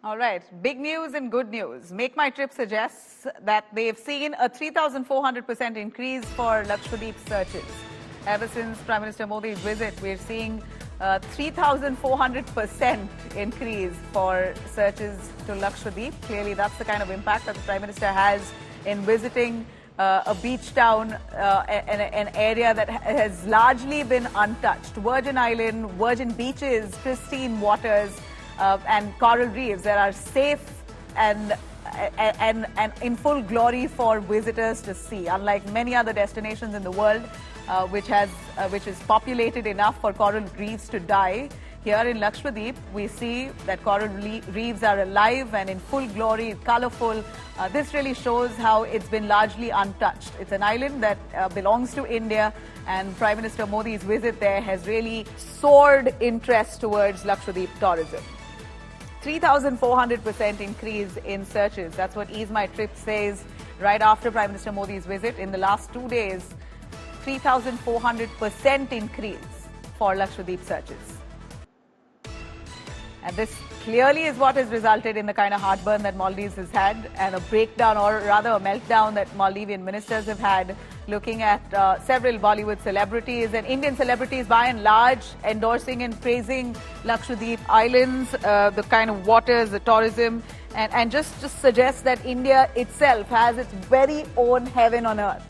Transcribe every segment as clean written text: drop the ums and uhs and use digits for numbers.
All right, big news and good news. MakeMyTrip suggests that they've seen a 3,400% increase for Lakshwadeep searches. Ever since Prime Minister Modi's visit, we're seeing a 3,400% increase for searches to Lakshadweep. Clearly, that's the kind of impact that the Prime Minister has in visiting a beach town, an area that has largely been untouched. Virgin Island, virgin beaches, pristine waters, and coral reefs that are safe and in full glory for visitors to see. Unlike many other destinations in the world, which is populated enough for coral reefs to die, here in Lakshadweep, we see that coral reefs are alive and in full glory, colorful. This really shows how it's been largely untouched. It's an island that belongs to India, and Prime Minister Modi's visit there has really soared interest towards Lakshadweep tourism. 3,400% increase in searches. That's what MakeMyTrip says right after Prime Minister Modi's visit. In the last 2 days, 3,400% increase for Lakshadweep searches. And this clearly is what has resulted in the kind of heartburn that Maldives has had, and a breakdown, or rather a meltdown, that Maldivian ministers have had, looking at several Bollywood celebrities and Indian celebrities by and large endorsing and praising Lakshadweep Islands, the kind of waters, the tourism, and just suggests that India itself has its very own heaven on earth.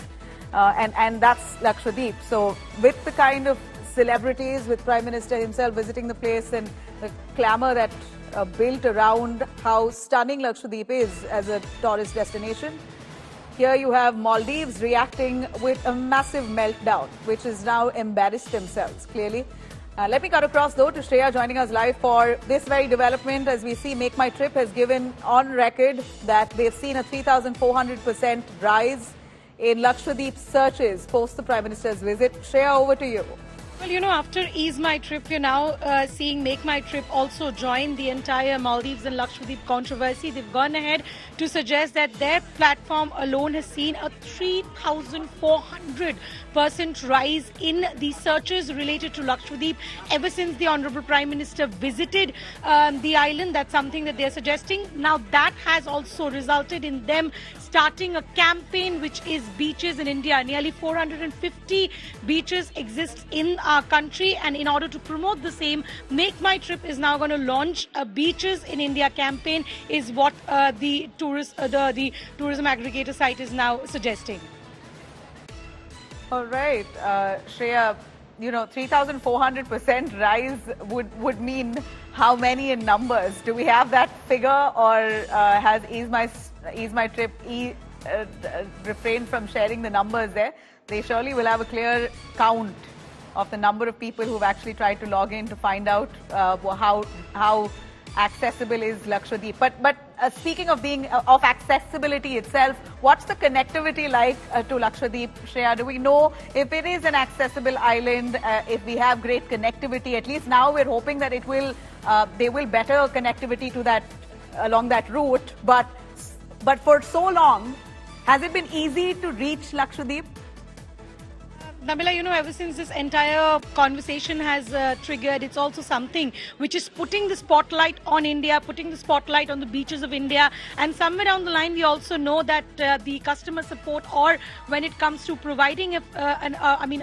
And that's Lakshadweep. So with the kind of celebrities, with Prime Minister himself visiting the place, and the clamour that built around how stunning Lakshadweep is as a tourist destination, here you have Maldives reacting with a massive meltdown, which has now embarrassed themselves, clearly. Let me cut across, though, to Shreya joining us live for this very development. As we see, MakeMyTrip has given on record that they've seen a 3,400% rise in Lakshadweep searches post the Prime Minister's visit. Shreya, over to you. Well, you know, after MakeMyTrip, you're now seeing MakeMyTrip also join the entire Maldives and Lakshadweep controversy. They've gone ahead to suggest that their platform alone has seen a 3,400% rise in the searches related to Lakshadweep ever since the Honorable Prime Minister visited the island. That's something that they're suggesting. Now, that has also resulted in them starting a campaign which is beaches in India. Nearly 450 beaches exist in our country, and in order to promote the same, MakeMyTrip is now going to launch a Beaches in India campaign, is what the tourism aggregator site is now suggesting. All right, Shreya, you know, 3,400% rise would mean how many in numbers? Do we have that figure, or has MakeMyTrip refrained from sharing the numbers there? They surely will have a clear count of the number of people who've actually tried to log in to find out how accessible is Lakshadweep. But speaking of of accessibility itself, what's the connectivity like to Lakshadweep, Shreya? Do we know if it is an accessible island, if we have great connectivity? At least now we're hoping that they will better connectivity to that, along that route. But for so long, has it been easy to reach Lakshadweep? Nabila, you know, ever since this entire conversation has triggered, it's also something which is putting the spotlight on India, putting the spotlight on the beaches of India. And somewhere down the line, we also know that the customer support, or when it comes to providing a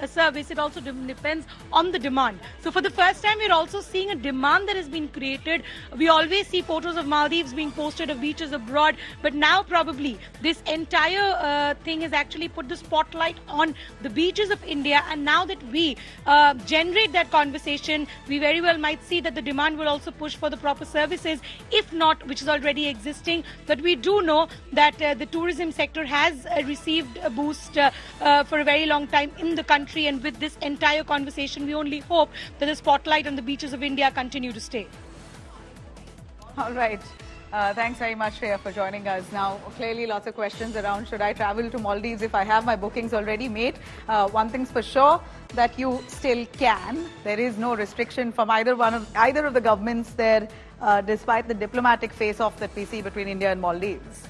service, it also depends on the demand. So for the first time, we're also seeing a demand that has been created. We always see photos of Maldives being posted of beaches abroad, but now probably this entire thing has actually put the spotlight on the beaches of India. And now that we generate that conversation, we very well might see that the demand will also push for the proper services, if not, which is already existing. But we do know that the tourism sector has received a boost for a very long time in the country, and with this entire conversation, we only hope that the spotlight on the beaches of India continue to stay. All right. Thanks very much, Shreya, for joining us. Now, clearly lots of questions around, should I travel to Maldives if I have my bookings already made? One thing's for sure, that you still can. There is no restriction from either of the governments there, despite the diplomatic face-off that we see between India and Maldives.